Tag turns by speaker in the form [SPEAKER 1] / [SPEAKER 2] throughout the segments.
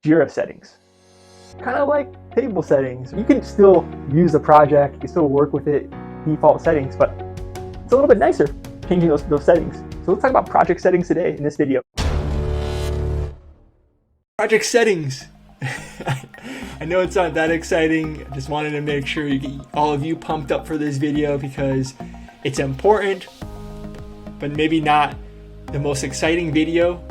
[SPEAKER 1] Jira settings. Kind of like table settings. You can still use the project, you can still work with it, default settings, but it's a little bit nicer changing those settings. So let's talk about project settings today in this video.
[SPEAKER 2] Project settings. I know it's not that exciting. I just wanted to make sure you get all of you pumped up for this video because it's important, but maybe not the most exciting video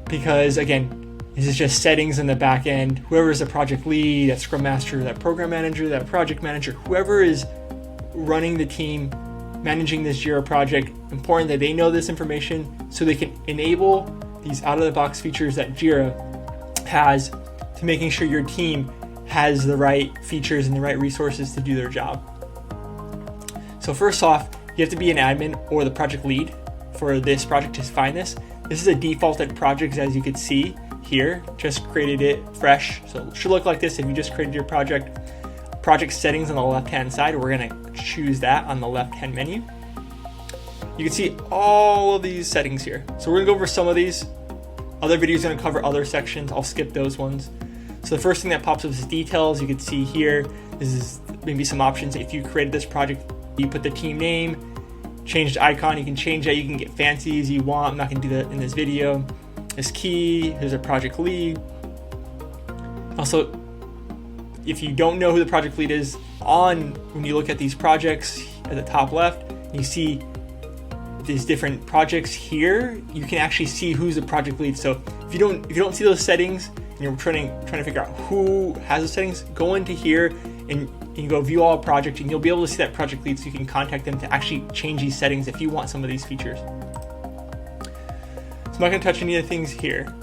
[SPEAKER 2] because, again, this is just settings in the back end. Whoever is the project lead, that Scrum Master, that program manager, that project manager, whoever is running the team, managing this Jira project, important that they know this information so they can enable these out-of-the-box features that Jira has to making sure your team has the right features and the right resources to do their job. So first off, you have to be an admin or the project lead for this project to find this. This is a defaulted project, as you can see here. Just created it fresh. So it should look like this if you just created your project. Project settings on the left-hand side. We're gonna choose that on the left-hand menu. You can see all of these settings here. So we're gonna go over some of these. Other videos are gonna cover other sections. I'll skip those ones. So the first thing that pops up is details. You can see here, this is maybe some options. If you created this project, you put the team name, change the icon, you can change that. You can get fancy as you want. I'm not gonna do that in this video. This key, here's a project lead. Also, if you don't know who the project lead is, when you look at these projects at the top left, you see these different projects here, you can actually see who's the project lead. So if you don't see those settings and you're trying to figure out who has those settings, go into here and you go view all project and you'll be able to see that project lead so you can contact them to actually change these settings if you want some of these features. So I'm not going to touch any of the things here.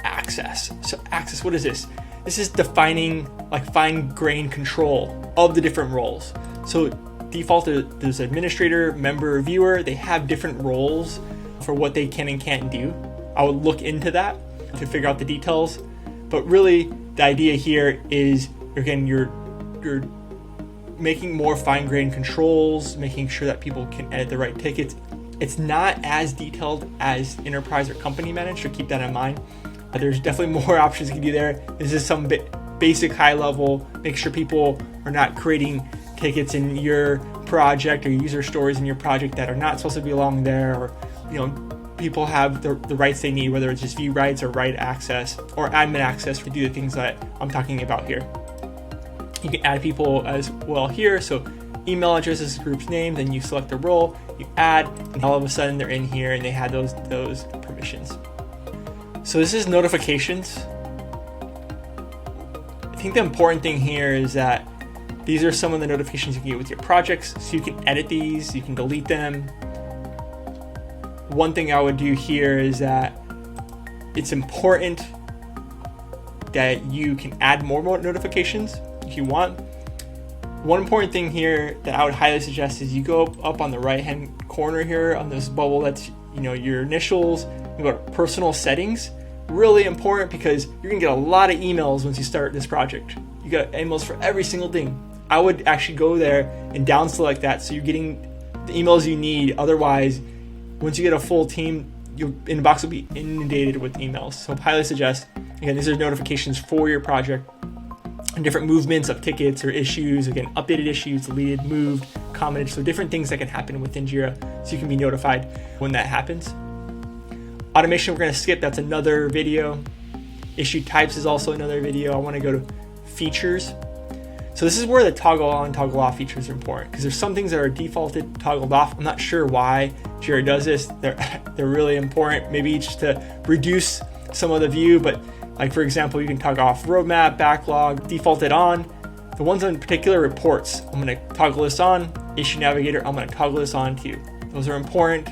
[SPEAKER 2] Access. So access, what is this? This is defining like fine-grained control of the different roles. So default, there's administrator, member, viewer. They have different roles for what they can and can't do. I would look into that to figure out the details. But really, the idea here is, again, you're making more fine-grained controls, making sure that people can edit the right tickets. It's not as detailed as enterprise or company managed, so keep that in mind. There's definitely more options you can do there. This is some basic high level. Make sure people are not creating tickets in your project or user stories in your project that are not supposed to belong there, or people have the rights they need, whether it's just view rights or write access or admin access to do the things that I'm talking about here. You can add people as well here. So email address is the group's name, then you select the role, you add, and all of a sudden they're in here and they had those permissions. So this is notifications. I think the important thing here is that these are some of the notifications you can get with your projects. So you can edit these, you can delete them. One thing I would do here is that it's important that you can add more notifications if you want. One important thing here that I would highly suggest is you go up on the right hand corner here on this bubble that's your initials, you go to personal settings. Really important because you're gonna get a lot of emails once you start this project. You got emails for every single thing. I would actually go there and down select that so you're getting the emails you need. Otherwise, once you get a full team, your inbox will be inundated with emails. So I highly suggest, again, these are notifications for your project and different movements of tickets or issues, again, updated issues, deleted, moved, commented, so different things that can happen within Jira so you can be notified when that happens. Automation, we're going to skip, that's another video. Issue types is also another video. I want to go to features. So this is where the toggle on, toggle off features are important because there's some things that are defaulted toggled off. I'm not sure why Jira does this. They're really important, maybe just to reduce some of the view, but like for example, you can toggle off roadmap, backlog, defaulted on. The ones in particular, reports, I'm going to toggle this on. Issue navigator, I'm going to toggle this on too. Those are important.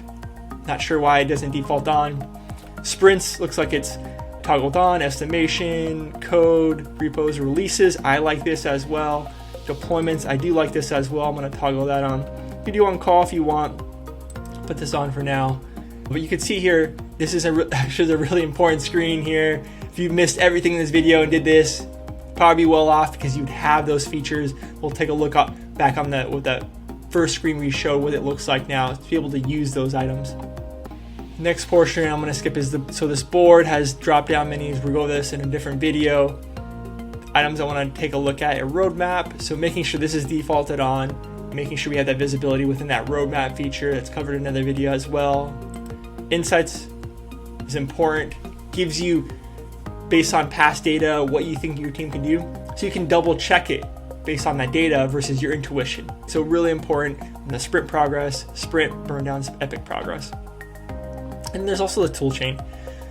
[SPEAKER 2] Not sure why it doesn't default on. Sprints, looks like it's toggled on. Estimation, code, repos, releases, I like this as well. Deployments, I do like this as well. I'm going to toggle that on. You can do on call if you want. Put this on for now. But you can see here, this is actually a really important screen here. If you missed everything in this video and did this, probably well off because you'd have those features. We'll take a look back on what that first screen we showed, what it looks like now to be able to use those items. Next portion I'm going to skip is so this board has drop down menus. We'll go over this in a different video. Items I want to take a look at a roadmap. So making sure this is defaulted on, making sure we have that visibility within that roadmap feature that's covered in another video as well. Insights is important, gives you, based on past data, what you think your team can do, so you can double check it based on that data versus your intuition. So really important in the sprint progress, sprint burn downs, epic progress. And there's also the tool chain.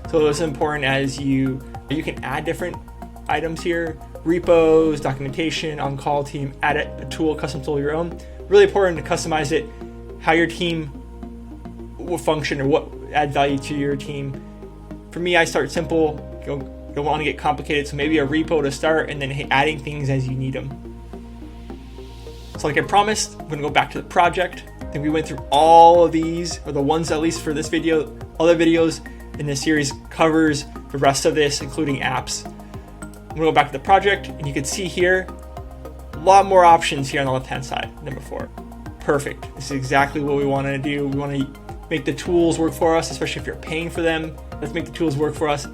[SPEAKER 2] So it's important as you can add different items here, repos, documentation, on-call team, add a tool, custom tool of your own. Really important to customize it, how your team will function or what add value to your team. For me, I start simple. Don't want to get complicated, so maybe a repo to start and then adding things as you need them. So like I promised, I'm going to go back to the project. I think we went through all of these, or the ones at least for this video. Other videos in this series covers the rest of this, including apps. I'm going to go back to the project, and you can see here a lot more options here on the left-hand side than before. Perfect. This is exactly what we want to do. We want to make the tools work for us, especially if you're paying for them. Let's make the tools work for us.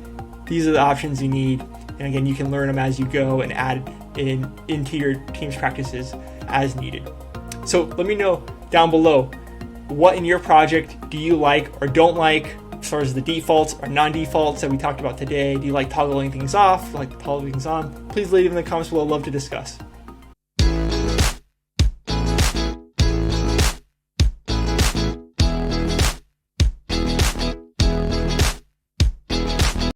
[SPEAKER 2] These are the options you need. And again, you can learn them as you go and add into your team's practices as needed. So let me know down below, what in your project do you like or don't like as far as the defaults or non-defaults that we talked about today? Do you like toggling things off? Do you like toggling things on? Please leave in the comments below. I'd love to discuss.